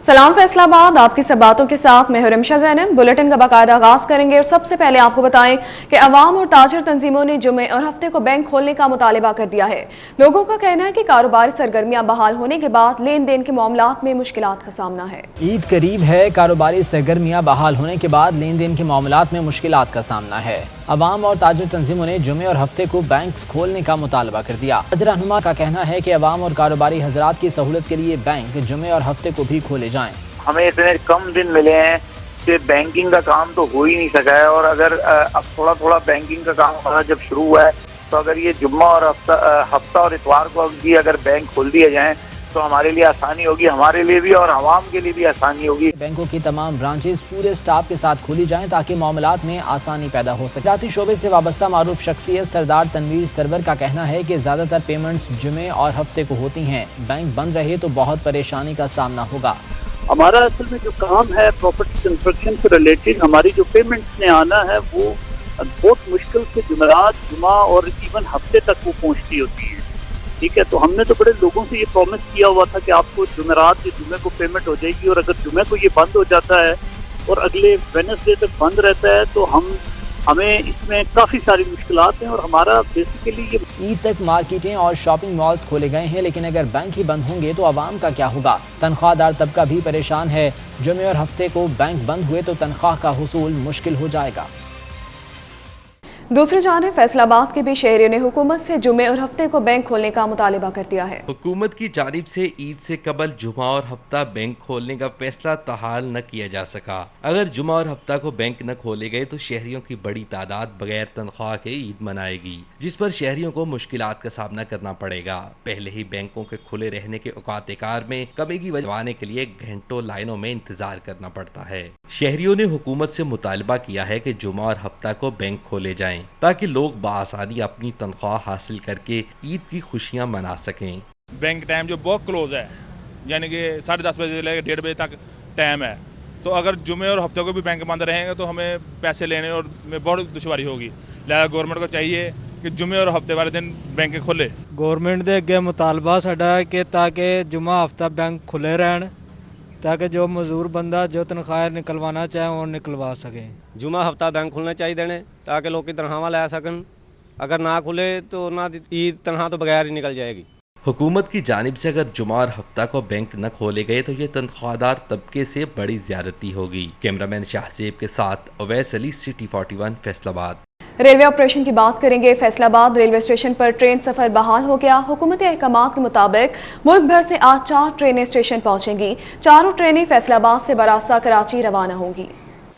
सलाम फैसलाबाद, आपकी सब बातों के साथ मैं रमशा ज़ैनब। बुलेटिन का बाकायदा आगाज करेंगे और सबसे पहले आपको बताएं कि अवाम और ताजिर तंजीमों ने जुमे और हफ्ते को बैंक खोलने का मुतालिबा कर दिया है। लोगों का कहना है कि कारोबारी सरगर्मियां बहाल होने के बाद लेन देन के मामलात में मुश्किलात का सामना है। ईद करीब है, कारोबारी सरगर्मियां बहाल होने के बाद लेन देन के मामलात में मुश्किलात का सामना है। अवाम और ताजिर तंजीमों ने जुमे और हफ्ते को बैंक खोलने का मुतालबा कर दिया। रहनुमा का कहना है कि अवाम और कारोबारी हजरात की सहूलत के लिए बैंक जुमे और हफ्ते को भी खोले जाएं। हमें इतने कम दिन मिले हैं कि बैंकिंग का काम तो हो ही नहीं सका है, और अगर अब थोड़ा थोड़ा बैंकिंग का काम हमारा जब शुरू हुआ है, तो अगर ये जुम्मा और हफ्ता और इतवार को भी अगर बैंक खोल दिए जाएं तो हमारे लिए आसानी होगी, हमारे लिए भी और आवाम के लिए भी आसानी होगी। बैंकों की तमाम ब्रांचेस पूरे स्टाफ के साथ खोली जाएं ताकि मामलात में आसानी पैदा हो सके। जाती शोबे से वाबस्ता मारूफ शख्सियत सरदार तनवीर सरवर का कहना है कि ज्यादातर पेमेंट्स जुमे और हफ्ते को होती हैं। बैंक बंद रहे तो बहुत परेशानी का सामना होगा। हमारा असल में जो काम है प्रॉपर्टी कंस्ट्रक्शन से रिलेटेड, हमारी जो पेमेंट्स ने आना है वो बहुत मुश्किल से जुमेरात, जुमा और इवन हफ्ते तक वो पहुंचती होती है। ठीक है, तो हमने तो बड़े लोगों से ये प्रॉमिस किया हुआ था कि आपको जुमेरात या जुमे को पेमेंट हो जाएगी, और अगर जुमे को ये बंद हो जाता है और अगले वेडनेसडे तक बंद रहता है तो हमें इसमें काफ़ी सारी मुश्किलात हैं। और हमारा बेसिकली ये ईद तक मार्केटें और शॉपिंग मॉल्स खोले गए हैं, लेकिन अगर बैंक ही बंद होंगे तो आवाम का क्या होगा। तनख्वाहदार तबका भी परेशान है। जुमे और हफ्ते को बैंक बंद हुए तो तनख्वाह का हुसूल मुश्किल हो जाएगा। दूसरी जानिब फैसलाबाद के भी शहरियों ने हुकूमत से जुमे और हफ्ते को बैंक खोलने का मुतालिबा कर दिया है। हुकूमत की जानिब से ईद से कबल जुमा और हफ्ता बैंक खोलने का फैसला ताहाल न किया जा सका। अगर जुमा और हफ्ता को बैंक न खोले गए तो शहरियों की बड़ी तादाद बगैर तनख्वाह के ईद मनाएगी, जिस पर शहरियों को मुश्किलात का सामना करना पड़ेगा। पहले ही बैंकों के खुले रहने के औकात कार में कमी की वजह के लिए घंटों लाइनों में इंतजार करना पड़ता है। शहरियों ने हुकूमत से मुतालबा किया है कि जुमा और हफ्ता को बैंक खोले जाएं ताकि लोग बआसानी अपनी तनख्वाह हासिल करके ईद की खुशियां मना सकें। बैंक टाइम जो बहुत क्लोज है, यानी कि 10:30 बजे से लेकर 1:30 बजे तक टाइम है, तो अगर जुमे और हफ्ते को भी बैंक बंद रहेंगे तो हमें पैसे लेने और में बहुत दुश्वारी होगी। लिहाजा गवर्नमेंट को चाहिए कि जुमे और हफ्ते वाले दिन बैंक खोले। गवर्नमेंट के अगे मुतालबा साडा है कि ताकि जुमा हफ्ता बैंक खुले रहन, ताकि जो मजदूर बंदा जो तनख्वाह निकलवाना चाहे वो निकलवा सके। जुमा हफ्ता बैंक खुलना चाहिए ताकि लोग की तनख्वाह लै सकन। अगर ना खुले तो ना ईद तनख्वाह तो बगैर ही निकल जाएगी। हुकूमत की जानिब से अगर जुमा और हफ्ता को बैंक न खोले गए तो ये तनख्वाहदार तबके से बड़ी ज्यादती होगी। कैमरामैन शाहजेब के साथ Awais Ali, city 41, Faisalabad. Railway operation की बात करेंगे। फैसलाबाद रेलवे स्टेशन पर ट्रेन सफर बहाल हो गया। हुकूमती अहकामात के मुताबिक मुल्क भर से आज 4 ट्रेनें स्टेशन पहुंचेंगी। चारों ट्रेनें फैसलाबाद से बरास्ता कराची रवाना होंगी।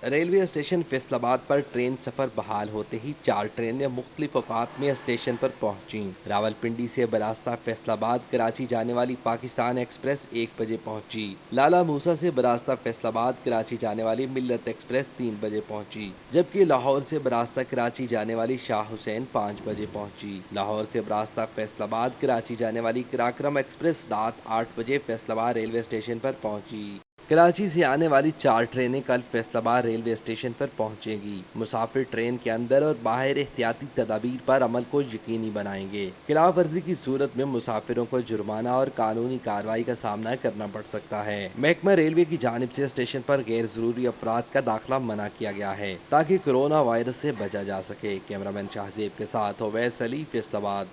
रेलवे स्टेशन फैसलाबाद पर ट्रेन सफर बहाल होते ही 4 ट्रेनें मुख्तलिफ औकात में स्टेशन पर पहुंची। रावलपिंडी से बरास्ता फैसलाबाद कराची जाने वाली पाकिस्तान एक्सप्रेस 1 बजे पहुंची। लाला मूसा से बरास्ता फैसलाबाद कराची जाने वाली मिल्लत एक्सप्रेस 3 बजे पहुंची, जबकि लाहौर से बरास्ता कराची जाने वाली शाह हुसैन 5 बजे पहुंची। लाहौर से बरास्ता फैसलाबाद कराची जाने वाली कराक्रम एक्सप्रेस रात 8 बजे फैसलाबाद रेलवे स्टेशन पर पहुंची। कराची से आने वाली 4 ट्रेनें कल फैसलाबाद रेलवे स्टेशन पर पहुंचेगी। मुसाफिर ट्रेन के अंदर और बाहर एहतियाती तदाबीर पर अमल को यकीनी बनाएंगे। खिलाफ वर्जी की सूरत में मुसाफिरों को जुर्माना और कानूनी कार्रवाई का सामना करना पड़ सकता है। महकमा रेलवे की जानिब से स्टेशन पर गैर जरूरी अफराद का दाखिला मना किया गया है ताकि कोरोना वायरस से बचा जा सके। कैमरामैन शाहजेब के साथ अवैस अली, फैसलाबाद।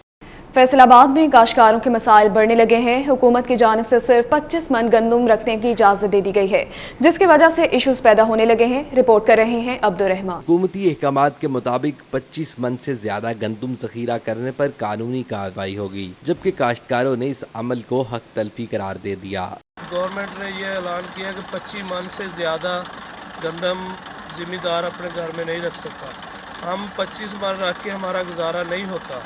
फैसलाबाद में काश्तकारों के मसाइल बढ़ने लगे हैं। हुकूमत की जानिब से सिर्फ 25 मन गंदुम रखने की इजाजत दे दी गई है, जिसकी वजह से इश्यूज पैदा होने लगे हैं। रिपोर्ट कर रहे हैं अब्दुर्रहमान। हुकूमती अहकामात के मुताबिक 25 मन से ज्यादा गंदुम जखीरा करने पर कानूनी कार्रवाई होगी, जबकि काश्तकारों ने इस अमल को हक तलफी करार दे दिया। गवर्नमेंट ने यह ऐलान किया कि 25 मन से ज्यादा गंदम जिम्मेदार अपने घर में नहीं रख सकता। हम 25 मन रख के हमारा गुजारा नहीं होता,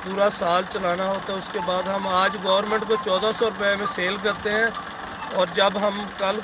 पूरा साल चलाना होता है। उसके बाद हम आज गवर्नमेंट को 1400 रुपये में सेल करते हैं, और जब हम कल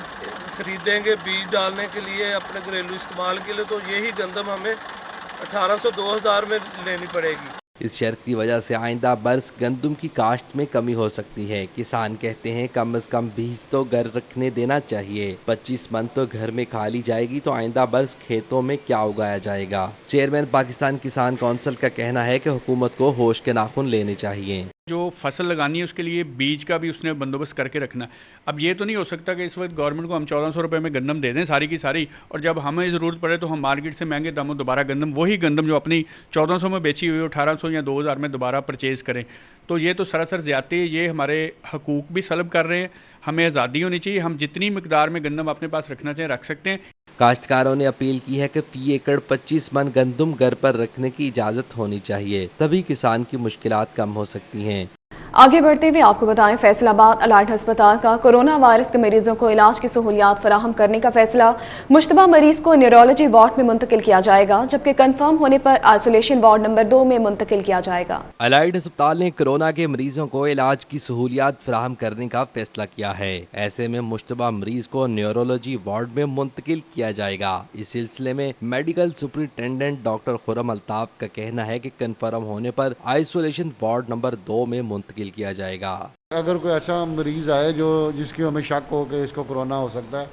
खरीदेंगे बीज डालने के लिए अपने घरेलू इस्तेमाल के लिए, तो यही गंदम हमें 1800-2000 में लेनी पड़ेगी। इस शर्त की वजह से आइंदा बरस गंदुम की काश्त में कमी हो सकती है। किसान कहते हैं कम से कम बीज तो घर रखने देना चाहिए। 25 मन तो घर में खा ली जाएगी तो आइंदा बरस खेतों में क्या उगाया जाएगा। चेयरमैन पाकिस्तान किसान कौंसिल का कहना है कि हुकूमत को होश के नाखून लेने चाहिए। जो फसल लगानी है उसके लिए बीज का भी उसने बंदोबस्त करके रखना है। अब ये तो नहीं हो सकता कि इस वक्त गवर्नमेंट को हम 1400 रुपये में गंदम दे दें सारी की सारी, और जब हमें ज़रूरत पड़े तो हम मार्केट से महंगे दामों दोबारा गंदम, वही गंदम जो अपनी 1400 में बेची हुई 1800 या 2000 में दोबारा परचेज़ करें। तो ये तो सरासर ज़्यादती है, ये हमारे हकूक़ भी सलब कर रहे हैं। हमें आज़ादी होनी चाहिए, हम जितनी मकदार में गंदम अपने पास रखना चाहें रख सकते हैं। काश्तकारों ने अपील की है कि फी एकड़ 25 मन गंदम घर पर रखने की इजाजत होनी चाहिए, तभी किसान की मुश्किलात कम हो सकती हैं। आगे बढ़ते हुए आपको बताएं, फैसलाबाद अलाइड अस्पताल का कोरोना वायरस के मरीजों को इलाज की सहूलियात फराहम करने का फैसला। मुश्तबा मरीज को न्यूरोलॉजी वार्ड में मुंतकिल किया जाएगा, जबकि कंफर्म होने पर आइसोलेशन वार्ड नंबर 2 में मुंतकिल किया जाएगा। अलाइड अस्पताल ने कोरोना के मरीजों को इलाज की सहूलियात फराहम करने का फैसला किया है। ऐसे में मुश्तबा मरीज को न्यूरोलॉजी वार्ड में मुंतकिल किया जाएगा। इस सिलसिले में medical superintendent doctor Khurram Altaf का कहना है कि कंफर्म होने पर आइसोलेशन वार्ड नंबर 2 में मुंतकिल किया जाएगा। अगर कोई ऐसा मरीज आए जिसकी हमें शक हो कि इसको कोरोना हो सकता है,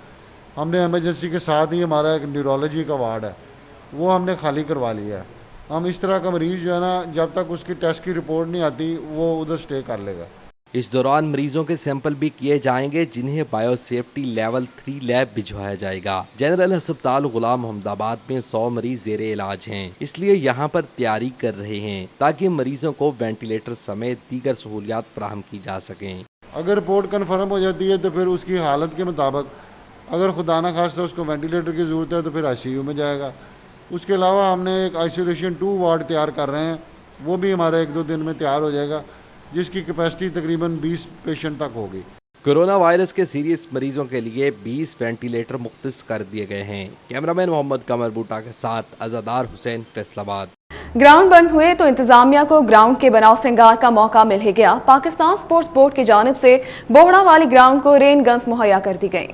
हमने इमरजेंसी के साथ ही हमारा एक न्यूरोलॉजी का वार्ड है वो हमने खाली करवा लिया है। हम इस तरह का मरीज जो है ना, जब तक उसकी टेस्ट की रिपोर्ट नहीं आती वो उधर स्टे कर लेगा। इस दौरान मरीजों के सैंपल भी किए जाएंगे, जिन्हें बायोसेफ्टी लेवल 3 लैब भिजवाया जाएगा। जनरल अस्पताल गुलाम अहमदाबाद में 100 मरीज जेरे इलाज हैं, इसलिए यहाँ पर तैयारी कर रहे हैं ताकि मरीजों को वेंटिलेटर समेत दीगर सहूलियात फराहम की जा सकें। अगर रिपोर्ट कन्फर्म हो जाती है तो फिर उसकी हालत के मुताबिक अगर खुदा न खास्ता उसको वेंटिलेटर की ज़रूरत है तो फिर ICU में जाएगा। उसके अलावा हमने एक आइसोलेशन 2 वार्ड तैयार कर रहे हैं, वो भी हमारा 1-2 दिन में तैयार हो जाएगा, जिसकी कैपेसिटी तकरीबन 20 पेशेंट तक होगी। कोरोना वायरस के सीरियस मरीजों के लिए 20 वेंटिलेटर मुख्तस कर दिए गए हैं। कैमरामैन मोहम्मद कमर बूटा के साथ अज़ादार हुसैन, फैसलाबाद। ग्राउंड बंद हुए तो इंतजामिया को ग्राउंड के बनाव सिंगार का मौका मिल ही गया। पाकिस्तान स्पोर्ट्स बोर्ड की जानिब से बोहड़ा वाली ग्राउंड को रेन गन्स मुहैया कर दी गई।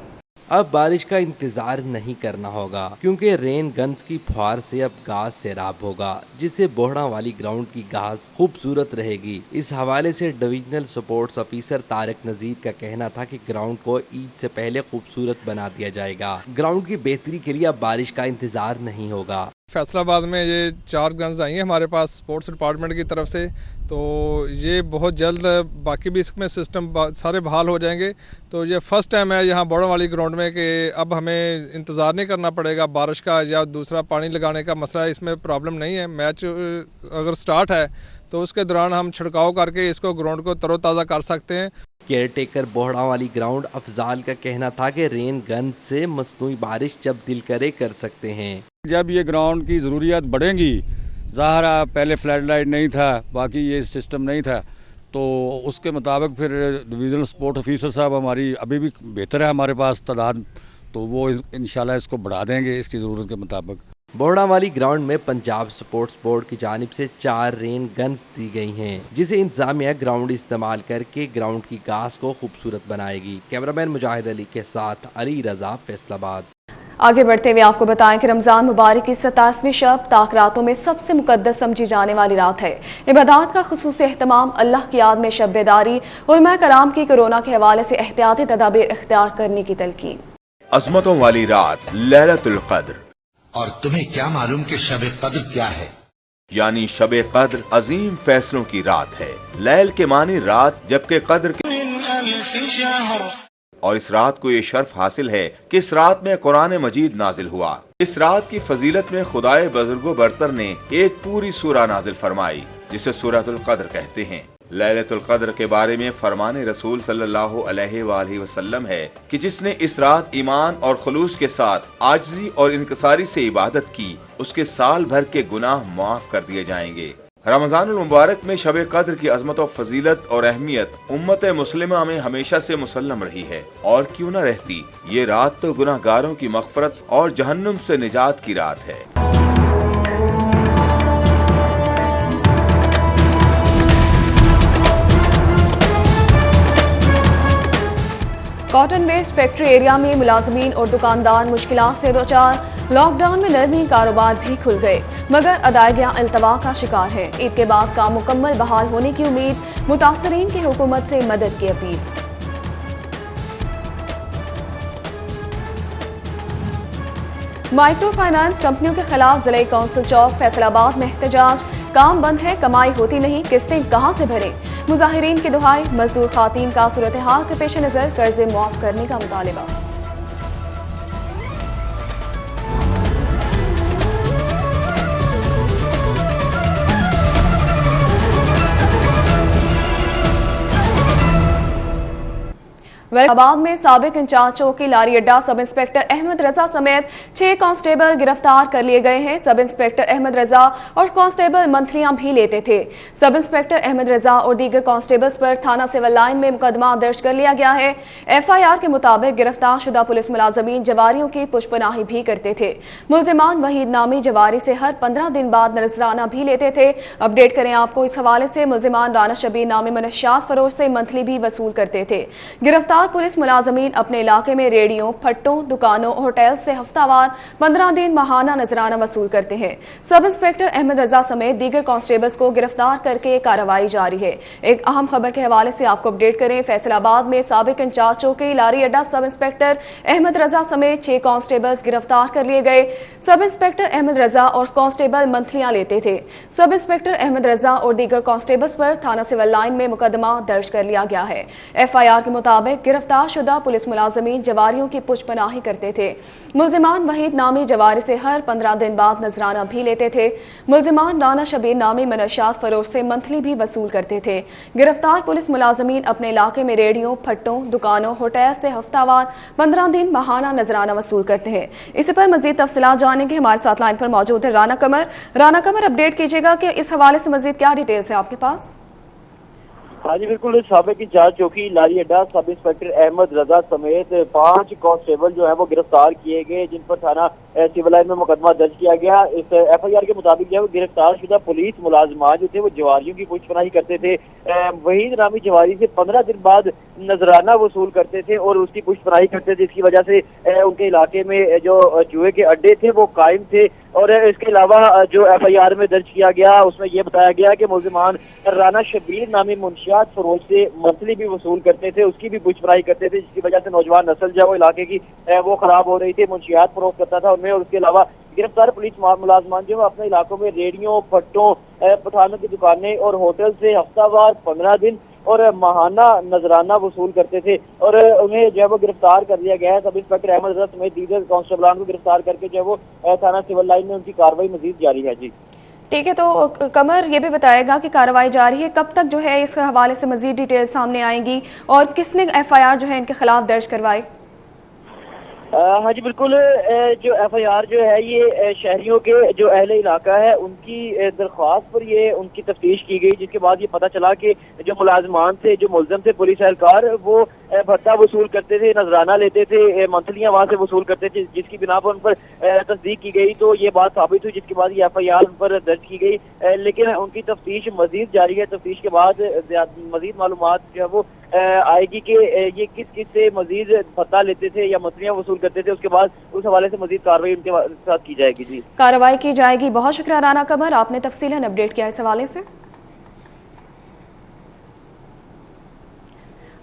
अब बारिश का इंतजार नहीं करना होगा, क्योंकि रेन गन्स की फुहार से अब घास सैराब होगा, जिससे बोहड़ा वाली ग्राउंड की घास खूबसूरत रहेगी। इस हवाले से डिविजनल स्पोर्ट्स ऑफिसर तारिक नजीर का कहना था कि ग्राउंड को ईद से पहले खूबसूरत बना दिया जाएगा। ग्राउंड की बेहतरी के लिए अब बारिश का इंतजार नहीं होगा। फैसलाबाद में ये 4 गन्स आई हैं हमारे पास स्पोर्ट्स डिपार्टमेंट की तरफ से, तो ये बहुत जल्द बाकी भी इसमें सिस्टम सारे बहाल हो जाएंगे। तो ये फर्स्ट टाइम है यहाँ बोड़ों वाली ग्राउंड में कि अब हमें इंतज़ार नहीं करना पड़ेगा बारिश का या दूसरा पानी लगाने का मसला, इसमें प्रॉब्लम नहीं है। मैच अगर स्टार्ट है तो उसके दौरान हम छिड़काव करके इसको ग्राउंड को तरोताज़ा कर सकते हैं। केयर टेकर बोहड़ा वाली ग्राउंड अफजाल का कहना था कि रेन गन से मसनूई बारिश जब दिल करे कर सकते हैं। जब ये ग्राउंड की ज़रूरियात बढ़ेंगी, ज़ाहिर है पहले फ्लड लाइट नहीं था, बाकी ये सिस्टम नहीं था, तो उसके मुताबिक फिर डिविजनल स्पोर्ट ऑफिसर साहब हमारी अभी भी बेहतर है हमारे पास तादाद, तो वो इंशाल्लाह इसको बढ़ा देंगे इसकी ज़रूरत के मुताबिक। बोहड़ा वाली ग्राउंड में पंजाब स्पोर्ट्स बोर्ड की जानिब से 4 रेन गन्स दी गई हैं, जिसे इंतजामिया ग्राउंड इस्तेमाल करके ग्राउंड की घास को खूबसूरत बनाएगी। कैमरामैन मुजाहिद अली के साथ अली रजा, फैसलाबाद। आगे बढ़ते हुए आपको बताएं कि रमजान मुबारक की 27वीं शब ताक रातों में सबसे मुकद्दस समझी जाने वाली रात है। इबादत का खुसूसी एहतमाम, अल्लाह की याद में शब बेदारी, उलमा कराम की कोरोना के हवाले से एहतियाती तदाबीर इख्तियार करने की तलकीन। अज़मतों वाली रात लैलतुल क़द्र। और तुम्हें क्या मालूम कि शब कद्र क्या है? यानी शब कद्र अजीम फैसलों की रात है। लैल के मानी रात, जबकि कद्र के और इस रात को ये शर्फ हासिल है कि इस रात में कुरान मजीद नाजिल हुआ। इस रात की फजीलत में खुदाए बुजुर्गो बरतर ने एक पूरी सूरा नाजिल फरमाई, जिसे सूरतुल कद्र कहते हैं। लैलतुल कद्र के बारे में फरमाने रसूल सल्लल्लाहु अलैहि वसल्लम है कि जिसने इस रात ईमान और खुलूस के साथ आजिज़ी और इनकसारी से इबादत की, उसके साल भर के गुनाह माफ कर दिए जाएंगे। रमजानुल मुबारक में शब कद्र की अजमत और फजीलत और अहमियत उम्मत मुस्लिमा में हमेशा से मुसल्लम रही है, और क्यों न रहती। ये रात तो गुनाहगारों की मग़फ़रत और जहन्नुम से निजात की रात है। कॉटन वेस्ट फैक्ट्री एरिया में मुलाजमीन और दुकानदार मुश्किलात से दो चार। लॉकडाउन में नरमी कारोबार भी खुल गए, मगर अदायगियां अल्तवा का शिकार है। ईद के बाद काम मुकम्मल बहाल होने की उम्मीद, मुतासरीन की हुकूमत से मदद की अपील। माइक्रो फाइनेंस कंपनियों के खिलाफ जिला कौंसिल चौक फैसलाबाद में एहतजाज। काम बंद है, कमाई होती नहीं, किस्तें कहां से भरें। मुजाहिरीन की दुहाई, मजदूर खातीन का सूरत हाल के पेश नजर कर्जे मुआफ करने का मुतालिबा। वैलाबाद में साबिक इंचार्ज चौकी लारी अड्डा सब इंस्पेक्टर अहमद रजा समेत 6 कांस्टेबल गिरफ्तार कर लिए गए हैं। सब इंस्पेक्टर अहमद रजा और कांस्टेबल मंथलियां भी लेते थे। सब इंस्पेक्टर अहमद रजा और दीगर कांस्टेबल्स पर थाना सिविल लाइन में मुकदमा दर्ज कर लिया गया है। एफआईआर के मुताबिक गिरफ्तार शुदा पुलिस मुलाजमीन जवारियों की पुष्पनाही भी करते थे। मुलजिमान वहीद नामी जवारी से हर 15 दिन बाद नजराना भी लेते थे। अपडेट करें आपको इस हवाले से, मुलजिमान राना शबीर नामी मनशियात फरोश से मंथली भी वसूल करते थे। गिरफ्तार पुलिस मुलाजमीन अपने इलाके में रेडियो, फट्टों, दुकानों, होटल से हफ्तावार 15 दिन माहाना नजराना वसूल करते हैं। सब इंस्पेक्टर अहमद रजा समेत दीगर कांस्टेबल्स को गिरफ्तार करके कार्रवाई जारी है। एक अहम खबर के हवाले से आपको अपडेट करें, फैसलाबाद में साबिक इंचार्ज चौकी लारी अड्डा सब इंस्पेक्टर अहमद रजा समेत 6 कांस्टेबल्स गिरफ्तार कर लिए गए। सब इंस्पेक्टर अहमद रजा और कांस्टेबल मंथलियां लेते थे। सब इंस्पेक्टर अहमद रजा और दीगर कांस्टेबल्स पर थाना सिविल लाइन में मुकदमा दर्ज कर लिया गया है। एफआईआर के मुताबिक गिरफ्तार शुदा पुलिस मुलाजमीन जवारियों की पुष्पनाही करते थे। मुलजिमान वहीद नामी जवारी से हर 15 दिन बाद नजराना भी लेते थे। मुलजिमान राना शबीर नामी मनशियात फरोश से मंथली भी वसूल करते थे। गिरफ्तार पुलिस मुलाजमीन अपने इलाके में रेडियो, फट्टों, दुकानों, होटल से हफ्तावार 15 दिन माहाना नजराना वसूल करते हैं। इसी पर मजीद तफसीलात जानने के हमारे साथ लाइन पर मौजूद है राना कमर। राना कमर, अपडेट कीजिएगा कि इस हवाले से मजीद क्या डिटेल्स है आपके पास? हाँ जी बिल्कुल, साबिक इंचार्ज चौकी लारी अड्डा सब इंस्पेक्टर अहमद रजा समेत 5 कांस्टेबल जो है वो गिरफ्तार किए गए, जिन पर थाना सिविल लाइन में मुकदमा दर्ज किया गया। इस एफआईआर के मुताबिक जो है वो गिरफ्तार शुदा पुलिस मुलाजमान जो थे वो जवारियों की पुष्पनाही करते थे। वहीद नामी जवारी से 15 दिन बाद नजराना वसूल करते थे और उसकी पुष्पनाही करते थे, जिसकी वजह से उनके इलाके में जो जुए के अड्डे थे वो कायम थे। और इसके अलावा जो एफआईआर में दर्ज किया गया उसमें यह बताया गया कि मुलजिमान राना शबीर नामी मुंशियात फरोज से मंथली भी वसूल करते थे, उसकी भी पुष्पनाही करते थे, जिसकी वजह से नौजवान नस्ल जो है वो इलाके की वो खराब हो रही थी। मुंशियात फरोज करता था उनमें। और उसके अलावा गिरफ्तार पुलिस मुलाजमान जो अपने इलाकों में रेडियो, फट्टों, पठानों की दुकानें और होटल से हफ्तावार 15 दिन और माहाना नजराना वसूल करते थे। और उन्हें जो है वो गिरफ्तार कर लिया गया है। सब इंस्पेक्टर अहमद रजा समेत दीगर कांस्टेबलान को गिरफ्तार करके जो है वो थाना सिविल लाइन में उनकी कार्रवाई मजीद जारी है। जी ठीक है, तो कमर ये भी बताएगा कि कार्रवाई जारी है, कब तक जो है इस हवाले से मजीद डिटेल सामने आएंगी और किसने एफआईआर जो है इनके खिलाफ दर्ज करवाई? हाँ जी बिल्कुल, जो एफआईआर जो है ये शहरियों के जो अहले इलाका है उनकी दरख्वास्त पर ये उनकी तफ्तीश की गई, जिसके बाद ये पता चला कि जो मुलाजमान थे, जो मुलजम थे पुलिस एहलकार, वो भत्ता वसूल करते थे, नजराना लेते थे, मंथलियां वहां से वसूल करते थे, जिसकी बिना पर उन पर तस्दीक की गई तो ये बात साबित हुई, जिसके बाद ये एफआईआर उन पर दर्ज की गई। लेकिन उनकी तफ्तीश मजीद जारी है। तफ्तीश के बाद मजीद मालूमात जो है वो आएगी कि ये किस किस से मजीद भत्ता लेते थे या मंथलियां वसूल करते थे। उसके बाद उस हवाले से मजीद कार्रवाई उनके साथ की जाएगी। जी कार्रवाई की जाएगी। बहुत शुक्रिया राना कमर, आपने तफसीलन अपडेट किया इस हवाले से।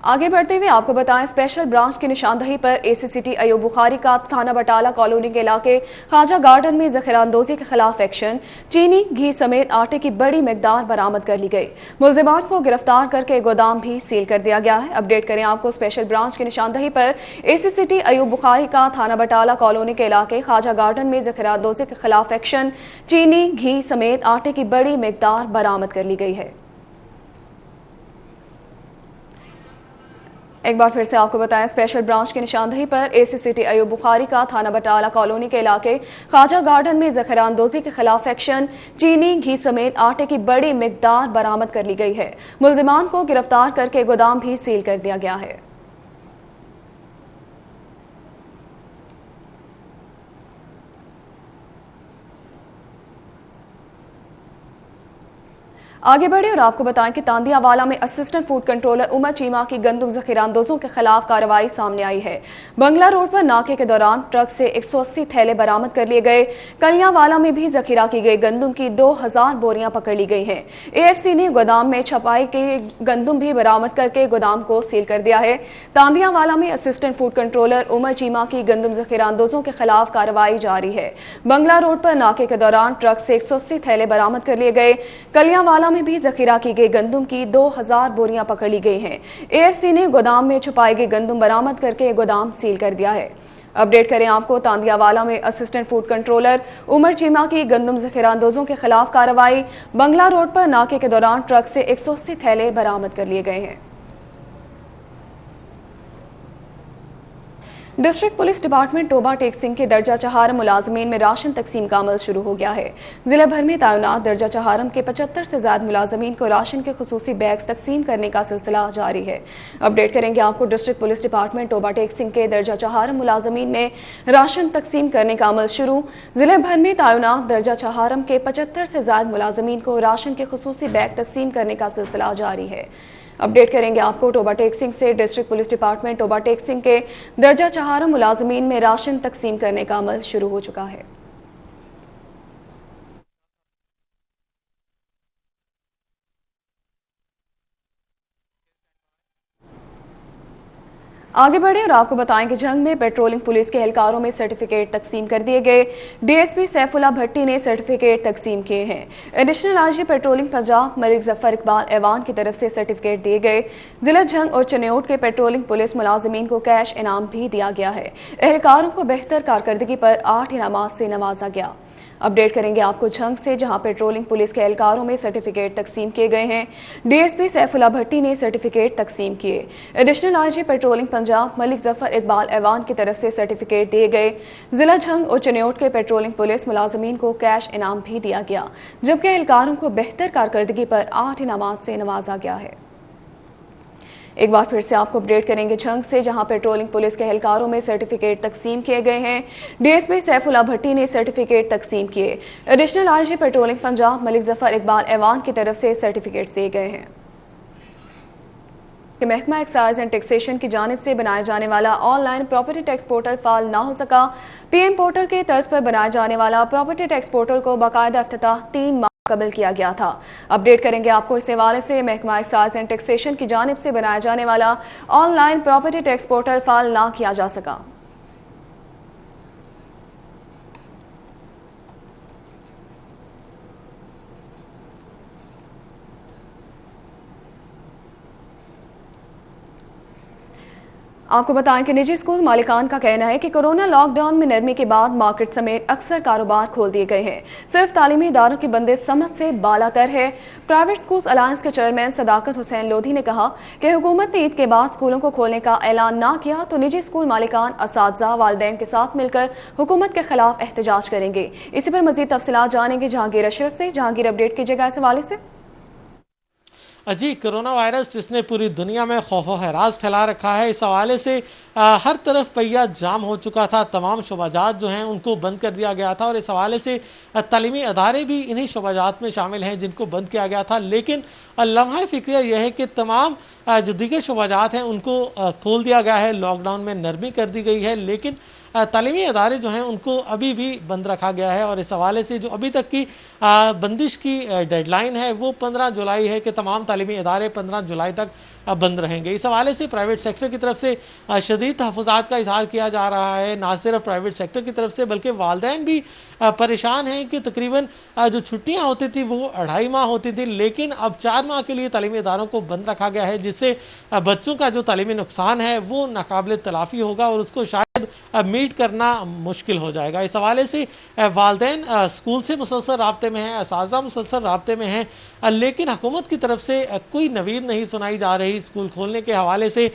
आगे बढ़ते हुए आपको बताएं, स्पेशल ब्रांच की निशानदही पर एसीसीटी अयूब बुखारी का थाना बटाला कॉलोनी के इलाके खाजा गार्डन में जखीरांदोजी के खिलाफ एक्शन। चीनी, घी समेत आटे की बड़ी मिकदार बरामद कर ली गई। मुलजिमान को गिरफ्तार करके गोदाम भी सील कर दिया गया है। अपडेट करें आपको, स्पेशल ब्रांच की निशानदही पर एसीसीटी अयूब बुखारी का थाना बटाला कॉलोनी के इलाके खाजा गार्डन में जखीरांदोजी के खिलाफ एक्शन। चीनी, घी समेत आटे की बड़ी मिकदार बरामद कर ली गई है। एक बार फिर से आपको बताएं, स्पेशल ब्रांच की निशानदही पर एसीसीटी अयूब बुखारी का थाना बटाला कॉलोनी के इलाके खाजा गार्डन में जखीरांदोजी के खिलाफ एक्शन। चीनी, घी समेत आटे की बड़ी मिकदार बरामद कर ली गई है। मुलजिमान को गिरफ्तार करके गोदाम भी सील कर दिया गया है। आगे बढ़े और आपको बताएं कि तांदियावाला में assistant food controller Umar Cheema की गंदम जखीरांदोजों के खिलाफ कार्रवाई सामने आई है। बंगला रोड पर नाके के दौरान ट्रक से 180 थैले बरामद कर लिए गए। कलियांवाला में भी जखीरा की गई गंदम की 2000 बोरियां पकड़ ली गई हैं। एएफसी ने गोदाम में छपाई के गंदम भी बरामद करके गोदाम को सील कर दिया है। तांदियावाला में assistant food controller Umar Cheema की गंदम जखीरांदोजों के खिलाफ कार्रवाई जारी है। बंगला रोड पर नाके के दौरान ट्रक से 180 थैले बरामद कर लिए गए। कलियांवाला वाला में भी जखीरा की गई गंदम की 2000 बोरियां पकड़ ली गई हैं। AFC ने गोदाम में छुपाई गई गंदम बरामद करके गोदाम सील कर दिया है। अपडेट करें आपको तांदियावाला में assistant food controller Umar Cheema की गंदम जखीरा अंदोजों के खिलाफ कार्रवाई। बंगला रोड पर नाके के दौरान ट्रक से 180 थैले बरामद कर लिए गए हैं। District police department Toba Tek Singh के दर्जा चहारम मुलाजमीन में राशन तकसीम का अमल शुरू हो गया है। जिले भर में तैनात दर्जा चहारम के 75 से ज्यादा मुलाजमीन को राशन के खुसूसी बैग्स तकसीम करने का सिलसिला जारी है। अपडेट करेंगे आपको district police department Toba Tek Singh के दर्जा चहारम मुलाजमीन में राशन तकसीम करने का अमल शुरू। जिले भर में तैनात दर्जा चहारम के 75 से ज्यादा मुलाजमीन को राशन के खुसूसी बैग तकसीम करने का सिलसिला जारी है। अपडेट करेंगे आपको टोबा टेक सिंह से district police department Toba Tek Singh के दर्जा चहारम मुलाजमीन में राशन तकसीम करने का अमल शुरू हो चुका है। आगे बढ़े और आपको बताएं कि जंग में पेट्रोलिंग पुलिस के एहलकारों में सर्टिफिकेट तकसीम कर दिए गए। डीएसपी सैफुल्ला भट्टी ने सर्टिफिकेट तकसीम किए हैं। Additional IG patrolling Punjab Malik Zafar Iqbal ऐवान की तरफ से सर्टिफिकेट दिए गए। जिला जंग और चनेौट के पेट्रोलिंग पुलिस मुलाजिमीन को कैश इनाम भी दिया गया है। एहलकारों को बेहतर कारकर्दगी पर 8 इनामात से नवाजा गया। अपडेट करेंगे आपको जंग से, जहां पेट्रोलिंग पुलिस के एहलकारों में सर्टिफिकेट तकसीम किए गए हैं। डीएसपी सैफुल्ला भट्टी ने सर्टिफिकेट तकसीम किए। Additional IG patrolling Punjab Malik Zafar Iqbal ऐवान की तरफ से सर्टिफिकेट दिए गए। जिला जंग और चनेौट के पेट्रोलिंग पुलिस मुलाजमीन को कैश इनाम भी दिया गया, जबकि एहलकारों को बेहतर कारकर्दगी पर 8 इनामात से नवाजा गया है। एक बार फिर से आपको अपडेट करेंगे जंग से, जहां पेट्रोलिंग पुलिस के एहलकारों में सर्टिफिकेट तकसीम किए गए हैं। डीएसपी सैफुल्ला भट्टी ने सर्टिफिकेट तकसीम किए। Additional IG patrolling Punjab Malik Zafar Iqbal ऐवान की तरफ से सर्टिफिकेट दिए गए हैं। महकमा एक्साइज एंड टैक्सेशन की जानिब से बनाया जाने वाला ऑनलाइन प्रॉपर्टी टैक्स पोर्टल फाल ना हो सका। पीएम पोर्टल के तर्ज पर बनाया जाने वाला प्रॉपर्टी टैक्स पोर्टल को बाकायदा इफ्तिताह 3 माह कबल किया गया था। अपडेट करेंगे आपको इस हवाले से। महकमा एक्साइज एंड टैक्सेशन की जानिब से बनाया जाने वाला ऑनलाइन प्रॉपर्टी टैक्स पोर्टल फाल ना किया जा सका। आपको बताएं कि निजी स्कूल मालिकान का कहना है कि कोरोना लॉकडाउन में नरमी के बाद मार्केट समेत अक्सर कारोबार खोल दिए गए हैं। सिर्फ तालीमी इदारों की बंदिश समझ से बालातर है। प्राइवेट स्कूल्स अलायंस के चेयरमैन सदाकत हुसैन लोधी ने कहा कि हुकूमत ने ईद के बाद स्कूलों को खोलने का ऐलान ना किया तो निजी स्कूल मालिकान, असातिज़ा, वालिदैन के साथ मिलकर हुकूमत के खिलाफ एहतजाज करेंगे। इसी पर मजीद तफसीलात जानेंगे जहांगीर अशरफ से। जहांगीर, अपडेट कीजिएगा इस हवाले से। जी, कोरोना वायरस जिसने पूरी दुनिया में खौफ व हरास फैला रखा है, इस हवाले से हर तरफ पहिया जाम हो चुका था। तमाम शोबाजात जो हैं उनको बंद कर दिया गया था और इस हवाले से तालीमी अदारे भी इन्हीं शोबाजात में शामिल हैं जिनको बंद किया गया था। लेकिन लम्हा फिक्रिया यह है कि तमाम जो दीगर शोबाजात हैं उनको खोल दिया गया है। लॉकडाउन में नरमी कर दी गई है, लेकिन तालीमी अदारे जो हैं उनको अभी भी बंद रखा गया है। और इस हवाले से जो अभी तक की बंदिश की डेडलाइन है वो 15 जुलाई है कि तमाम तालीमी अदारे 15 जुलाई तक बंद रहेंगे। इस हवाले से प्राइवेट सेक्टर की तरफ से शदीद तहफ़्फ़ुज़ात का इज़हार किया जा रहा है। ना सिर्फ प्राइवेट सेक्टर की तरफ से बल्कि वालिदैन भी परेशान हैं कि तकरीबन जो छुट्टियां होती थी वो 2.5 माह होती थी, लेकिन अब 4 माह के लिए तालीमी इदारों को बंद रखा गया है, जिससे बच्चों का जो तालीमी नुकसान है वो नाकाबिल तलाफ़ी होगा और उसको शायद मीट करना मुश्किल हो जाएगा। इस हवाले से वालिदैन स्कूल से मुसलसल राब्ते में हैं, असातिज़ा मुसलसल राब्ते में हैं, लेकिन हुकूमत की तरफ से कोई नवीद नहीं सुनाई जा रही। स्कूल खोलने के हवाले से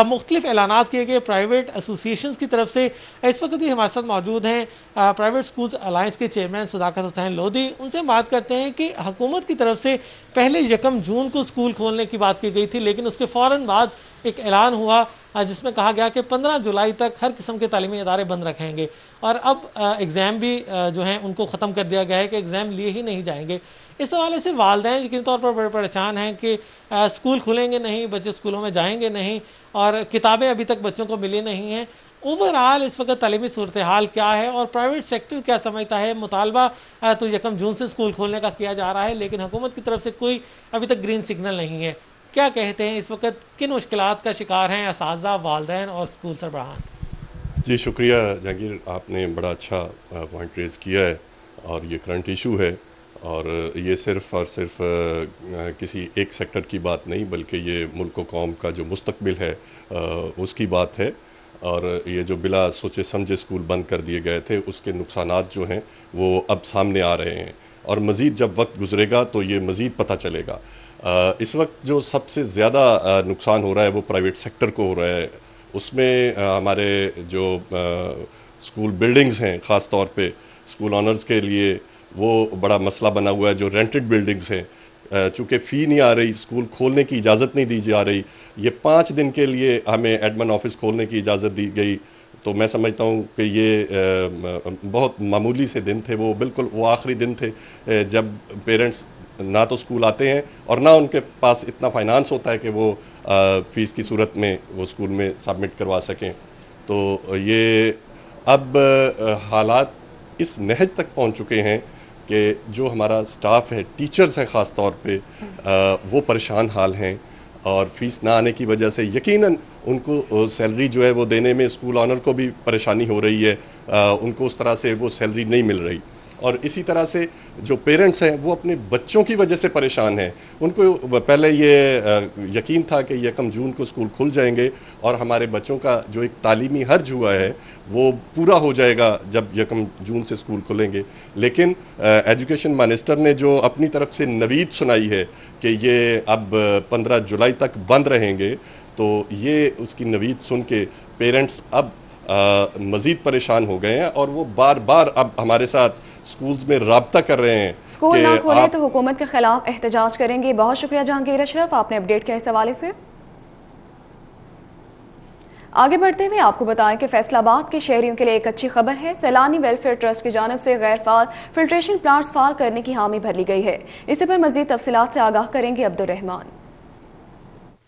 मुख्तलिफ ऐलानात किए गए प्राइवेट एसोसिएशंस की तरफ से। इस वक्त भी हमारे साथ मौजूद हैं प्राइवेट स्कूल्स अलायंस के चेयरमैन सदाकत हुसैन लोधी। उनसे बात करते हैं कि हुकूमत की तरफ से पहले 1 जून को स्कूल खोलने की बात की गई थी, लेकिन उसके फौरन बाद एक ऐलान हुआ जिसमें कहा गया कि 15 जुलाई तक हर किस्म के तालीमी इदारे बंद रखेंगे और अब एग्ज़ाम भी जो हैं उनको ख़त्म कर दिया गया है कि एग्ज़ाम लिए ही नहीं जाएंगे। इस हवाले से वालिदैन यकीनी तौर पर बड़े परेशान हैं कि स्कूल खुलेंगे नहीं, बच्चे स्कूलों में जाएंगे नहीं और किताबें अभी तक बच्चों को मिली नहीं हैं। ओवरऑल इस वक्त तालीमी सूरत हाल क्या है और प्राइवेट सेक्टर क्या समझता है? मुतालबा तो 1 जून से स्कूल खोलने का किया जा रहा है, लेकिन हुकूमत की तरफ से कोई अभी तक ग्रीन सिग्नल नहीं है। क्या कहते हैं, इस वक्त किन मुश्किलात का शिकार हैं असातिज़ा, वालिदैन और स्कूल सरबराहान? जी शुक्रिया जहांगीर, आपने बड़ा अच्छा पॉइंट रेज़ किया है और ये करंट इशू है اور یہ صرف اور صرف کسی ایک سیکٹر کی بات نہیں بلکہ یہ ملک و قوم کا جو مستقبل ہے اس کی بات ہے. اور یہ جو بلا سوچے سمجھے اسکول بند کر دیے گئے تھے اس کے نقصانات جو ہیں وہ اب سامنے آ رہے ہیں اور مزید جب وقت گزرے گا تو یہ مزید پتہ چلے گا. اس وقت جو سب سے زیادہ نقصان ہو رہا ہے وہ پرائیویٹ سیکٹر کو ہو رہا ہے. اس میں ہمارے جو اسکول بلڈنگز ہیں خاص طور پہ اسکول آنرز کے لیے وہ بڑا مسئلہ بنا ہوا ہے. جو رینٹڈ بلڈنگز ہیں چونکہ فی نہیں آ رہی، اسکول کھولنے کی اجازت نہیں دی جا رہی. یہ 5 دن کے لیے ہمیں ایڈمن آفس کھولنے کی اجازت دی گئی تو میں سمجھتا ہوں کہ یہ بہت معمولی سے دن تھے. وہ بالکل وہ آخری دن تھے جب پیرنٹس نہ تو اسکول آتے ہیں اور نہ ان کے پاس اتنا فائنانس ہوتا ہے کہ وہ فیس کی صورت میں وہ اسکول میں سبمٹ کروا سکیں. تو یہ اب حالات اس نہج تک پہنچ چکے ہیں کہ جو ہمارا سٹاف ہے، ٹیچرز ہیں خاص طور پہ، وہ پریشان حال ہیں اور فیس نہ آنے کی وجہ سے یقیناً ان کو سیلری جو ہے وہ دینے میں اسکول آنر کو بھی پریشانی ہو رہی ہے. ان کو اس طرح سے وہ سیلری نہیں مل رہی اور اسی طرح سے جو پیرنٹس ہیں وہ اپنے بچوں کی وجہ سے پریشان ہیں. ان کو پہلے یہ یقین تھا کہ 1 جون کو اسکول کھل جائیں گے اور ہمارے بچوں کا جو ایک تعلیمی حرج ہوا ہے وہ پورا ہو جائے گا جب 1 جون سے اسکول کھلیں گے. لیکن ایجوکیشن منسٹر نے جو اپنی طرف سے نوید سنائی ہے کہ یہ اب 15 جولائی تک بند رہیں گے تو یہ اس کی نوید سن کے پیرنٹس اب مزید پریشان ہو گئے ہیں اور وہ بار بار اب ہمارے ساتھ سکولز میں رابطہ کر رہے ہیں. اسکول نہ کھولے تو حکومت کے خلاف احتجاج کریں گے. بہت شکریہ جہانگیر اشرف، آپ نے اپڈیٹ کیا اس حوالے سے. آگے بڑھتے ہوئے آپ کو بتائیں کہ فیصل آباد کے شہریوں کے لیے ایک اچھی خبر ہے. سیلانی ویلفیئر ٹرسٹ کی جانب سے غیر فعال فلٹریشن پلانٹس فعال کرنے کی حامی بھر لی گئی ہے. اسی پر مزید تفصیلات سے آگاہ کریں گے عبدالرحمان.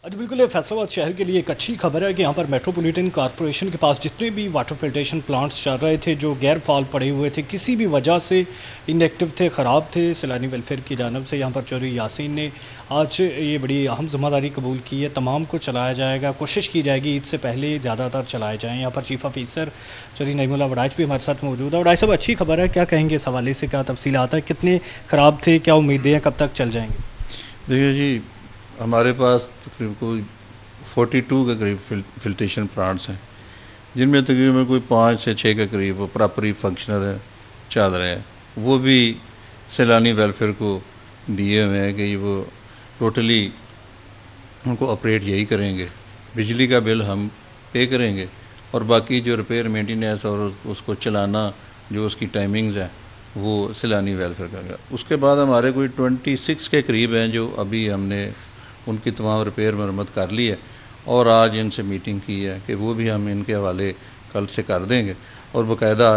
جی بالکل، یہ فیصل آباد شہر کے لیے ایک اچھی خبر ہے کہ یہاں پر میٹروپولیٹن کارپوریشن کے پاس جتنے بھی واٹر فلٹریشن پلانٹس چل رہے تھے جو غیر فعال پڑے ہوئے تھے، کسی بھی وجہ سے ان ایکٹیو تھے، خراب تھے، سیلانی ویلفیئر کی جانب سے یہاں پر چودھری یاسین نے آج یہ بڑی اہم ذمہ داری قبول کی ہے. تمام کو چلایا جائے گا، کوشش کی جائے گی عید سے پہلے زیادہ تر چلائے جائیں. یہاں پر چیف آفیسر چودھری نعیم اللہ وڑائچ بھی ہمارے ساتھ موجود ہے. وڑائچ صاحب، اچھی خبر ہے، کیا کہیں گے اس حوالے سے، کیا تفصیلات ہیں، کتنے خراب تھے، کیا امیدیں ہیں، کب تک چل جائیں گے؟ دیکھیے جی، ہمارے پاس تقریباً کوئی 42 کے قریب فلٹریشن پلانٹس ہیں جن میں تقریباً کوئی 5 سے 6 کے قریب وہ پراپرلی فنکشنل چل رہے ہیں. وہ بھی سیلانی ویلفیئر کو دیے ہوئے ہیں کہ وہ ٹوٹلی ان کو آپریٹ یہی کریں گے. بجلی کا بل ہم پے کریں گے اور باقی جو ریپیئر مینٹیننس اور اس کو چلانا جو اس کی ٹائمنگز ہیں وہ سیلانی ویلفیئر کرے گا. اس کے بعد ہمارے کوئی 26 کے قریب ہیں جو ابھی ہم نے ان کی تمام ریپیئر مرمت کر لی ہے اور آج ان سے میٹنگ کی ہے کہ وہ بھی ہم ان کے حوالے کل سے کر دیں گے اور باقاعدہ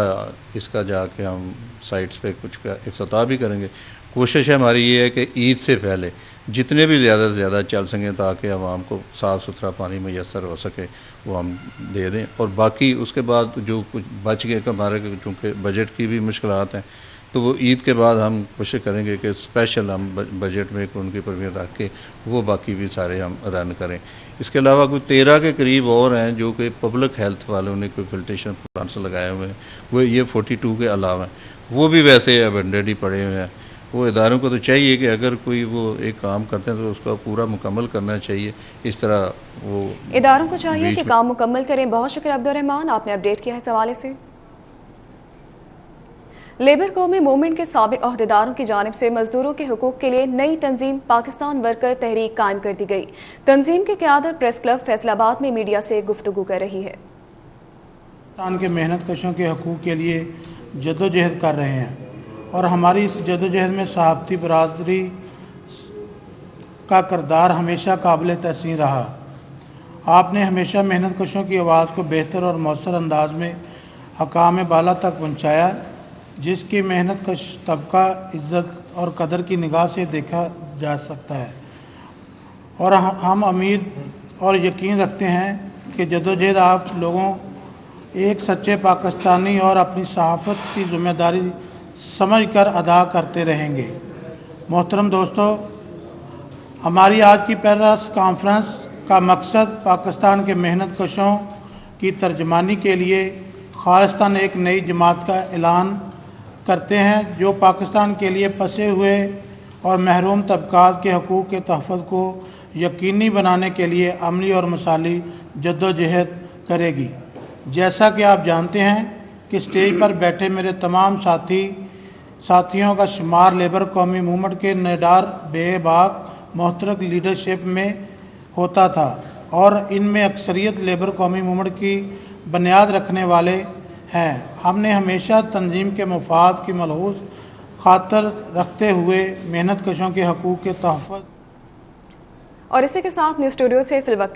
اس کا جا کے ہم سائٹس پہ کچھ کا افتتاح بھی کریں گے. کوشش ہماری یہ ہے کہ عید سے پہلے جتنے بھی زیادہ سے زیادہ چل سکیں تاکہ عوام کو صاف ستھرا پانی میسر ہو سکے وہ ہم دے دیں. اور باقی اس کے بعد جو کچھ بچ گئے ہمارے چونکہ بجٹ کی بھی مشکلات ہیں تو وہ عید کے بعد ہم کوشش کریں گے کہ اسپیشل ہم بجٹ میں ان کی پروویژن رکھ کے وہ باقی بھی سارے ہم رن کریں. اس کے علاوہ کوئی 13 کے قریب اور ہیں جو کہ پبلک ہیلتھ والوں نے کوئی فلٹریشن پلانٹس لگائے ہوئے ہیں. وہ یہ 42 کے علاوہ ہیں، وہ بھی ویسے ابینڈنڈ ہی پڑے ہوئے ہیں. وہ اداروں کو تو چاہیے کہ اگر کوئی وہ ایک کام کرتے ہیں تو اس کو پورا مکمل کرنا چاہیے. اس طرح وہ اداروں کو چاہیے کہ کام مکمل کریں. بہت شکریہ عبدالرحمان، آپ نے اپڈیٹ کیا ہے اس حوالے سے. لیبر قومی موومنٹ کے سابق عہدیداروں کی جانب سے مزدوروں کے حقوق کے لیے نئی تنظیم پاکستان ورکر تحریک قائم کر دی گئی. تنظیم کی قیادت پریس کلب فیصل آباد میں میڈیا سے گفتگو کر رہی ہے. پاکستان کے محنت کشوں کے حقوق کے لیے جدوجہد کر رہے ہیں اور ہماری اس جدوجہد میں صحافتی برادری کا کردار ہمیشہ قابل تحسین رہا. آپ نے ہمیشہ محنت کشوں کی آواز کو بہتر اور مؤثر انداز میں حکام بالا تک پہنچایا، جس کی محنت کش طبقہ عزت اور قدر کی نگاہ سے دیکھا جا سکتا ہے. اور ہم امید اور یقین رکھتے ہیں کہ جدوجہد آپ لوگوں ایک سچے پاکستانی اور اپنی صحافت کی ذمہ داری سمجھ کر ادا کرتے رہیں گے. محترم دوستو، ہماری آج کی پیرس کانفرنس کا مقصد پاکستان کے محنت کشوں کی ترجمانی کے لیے خالصتاً ایک نئی جماعت کا اعلان करते हैं जो पाकिस्तान के लिए फंसे हुए और महरूम तबकात के हकूक़ के तहफ़्फ़ुज़ को यकीनी बनाने के लिए अमली और मिसाली जद्दोजहद करेगी। जैसा कि आप जानते हैं कि स्टेज पर बैठे मेरे तमाम साथियों का शुमार लेबर कौमी मूवमेंट के निडार बेबाक मोहतरक लीडरशिप में होता था और इनमें अक्सरियत लेबर कौमी मूवमेंट की बुनियाद रखने वाले हैं। हमने हमेशा तंजीम के मफाद की मलहूज़ खातर रखते हुए मेहनत कशों के हकूक़ के तहफ़्फ़ुज़। और इसी के साथ न्यूज़ स्टूडियो से फिलवक्त